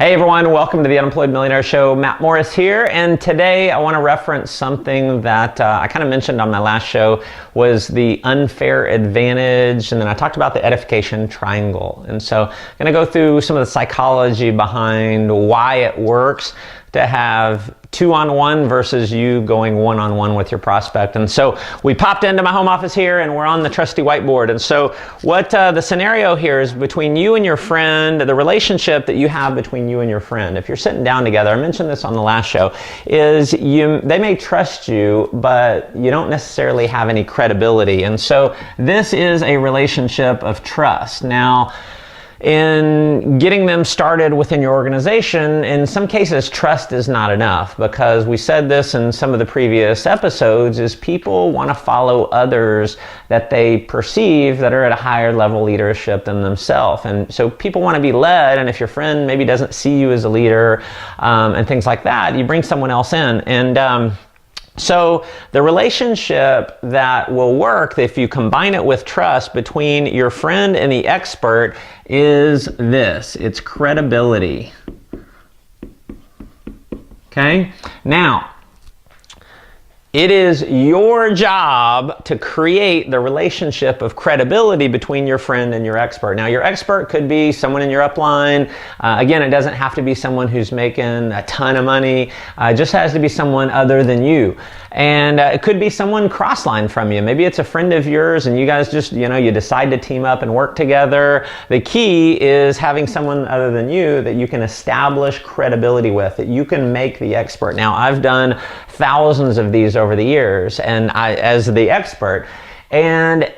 Hey everyone, welcome to the Unemployed Millionaire Show. Matt Morris here, and today I want to reference something that I kind of mentioned on my last show, was the unfair advantage, and then I talked about the edification triangle. And so I'm going to go through some of the psychology behind why it works to have two-on-one versus you going one-on-one with your prospect. And so we popped into my home office here and we're on the trusty whiteboard. And so what the scenario here is between you and your friend, the relationship that you have between you and your friend. If you're sitting down together, I mentioned this on the last show, is they may trust you, but you don't necessarily have any credibility. And so this is a relationship of trust. Now, in getting them started within your organization, in some cases, trust is not enough, because we said this in some of the previous episodes, is people want to follow others that they perceive that are at a higher level leadership than themselves. And so people want to be led, and if your friend maybe doesn't see you as a leader and things like that, you bring someone else in. And so the relationship that will work if you combine it with trust between your friend and the expert is this. It's credibility. Okay? Now, it is your job to create the relationship of credibility between your friend and your expert. Now, your expert could be someone in your upline. Again, it doesn't have to be someone who's making a ton of money. It just has to be someone other than you. And it could be someone cross-line from you. Maybe it's a friend of yours and you guys just, you decide to team up and work together. The key is having someone other than you that you can establish credibility with, that you can make the expert. Now, I've done thousands of these over the years, and as the expert, and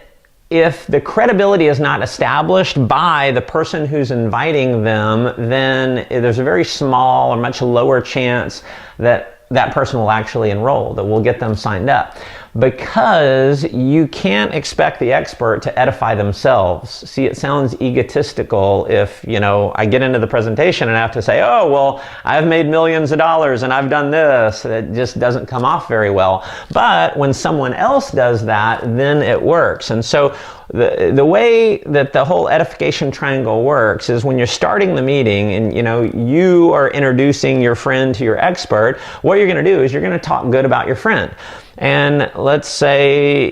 if the credibility is not established by the person who's inviting them, then there's a very small or much lower chance that that person will actually enroll, that will get them signed up. Because you can't expect the expert to edify themselves. See, it sounds egotistical if, I get into the presentation and I have to say, oh, well, I've made millions of dollars and I've done this. It just doesn't come off very well. But when someone else does that, then it works. And so the way that the whole edification triangle works is when you're starting the meeting and you are introducing your friend to your expert, what you're going to do is you're going to talk good about your friend. And let's say,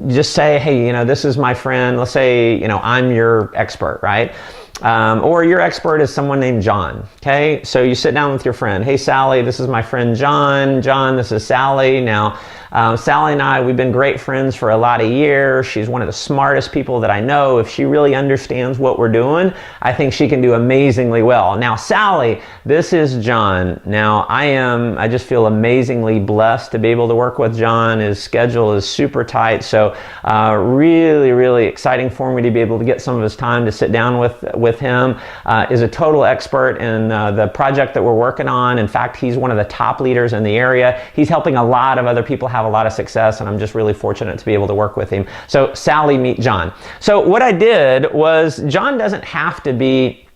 just say, hey, this is my friend. Let's say, I'm your expert, right? Or your expert is someone named John, okay? So you sit down with your friend. Hey, Sally, this is my friend John. John, this is Sally. Now, Sally and I, we've been great friends for a lot of years. She's one of the smartest people that I know. If she really understands what we're doing, I think she can do amazingly well. Now, Sally, this is John. Now, I just feel amazingly blessed to be able to work with John. His schedule is super tight, so really, really exciting for me to be able to get some of his time to sit down with him. Is a total expert in the project that we're working on. In fact, he's one of the top leaders in the area. He's helping a lot of other people have a lot of success, and I'm just really fortunate to be able to work with him. So Sally, meet John. So what I did was, John doesn't have to be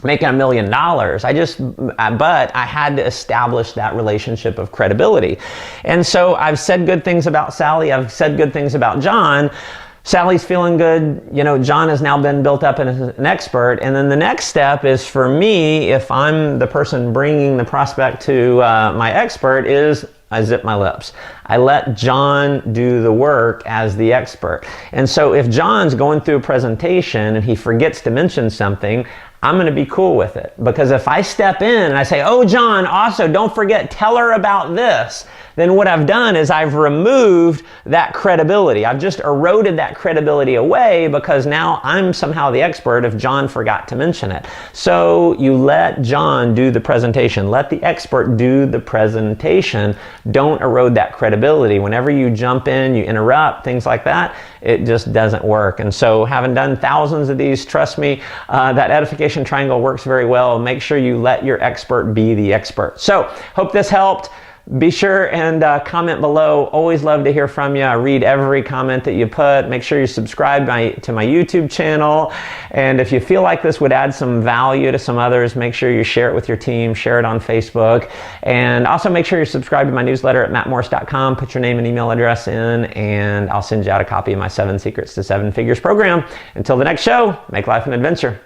making $1 million. But I had to establish that relationship of credibility. And so I've said good things about Sally. I've said good things about John. Sally's feeling good. John has now been built up as an expert. And then the next step is for me, if I'm the person bringing the prospect to my expert, is I zip my lips. I let John do the work as the expert. And so if John's going through a presentation and he forgets to mention something, I'm going to be cool with it. Because if I step in and I say, oh, John, also don't forget, tell her about this, then what I've done is I've removed that credibility. I've just eroded that credibility away, because now I'm somehow the expert if John forgot to mention it. So you let John do the presentation. Let the expert do the presentation. Don't erode that credibility. Whenever you jump in, you interrupt, things like that, it just doesn't work. And so having done thousands of these, trust me, that edification triangle works very well. Make sure you let your expert be the expert. So hope this helped. Be sure and comment below. Always love to hear from you. I read every comment that you put. Make sure you subscribe to my YouTube channel. And if you feel like this would add some value to some others, make sure you share it with your team, share it on Facebook. And also make sure you subscribe to my newsletter at mattmorris.com. Put your name and email address in, and I'll send you out a copy of my 7 Secrets to 7 Figures program. Until the next show, make life an adventure.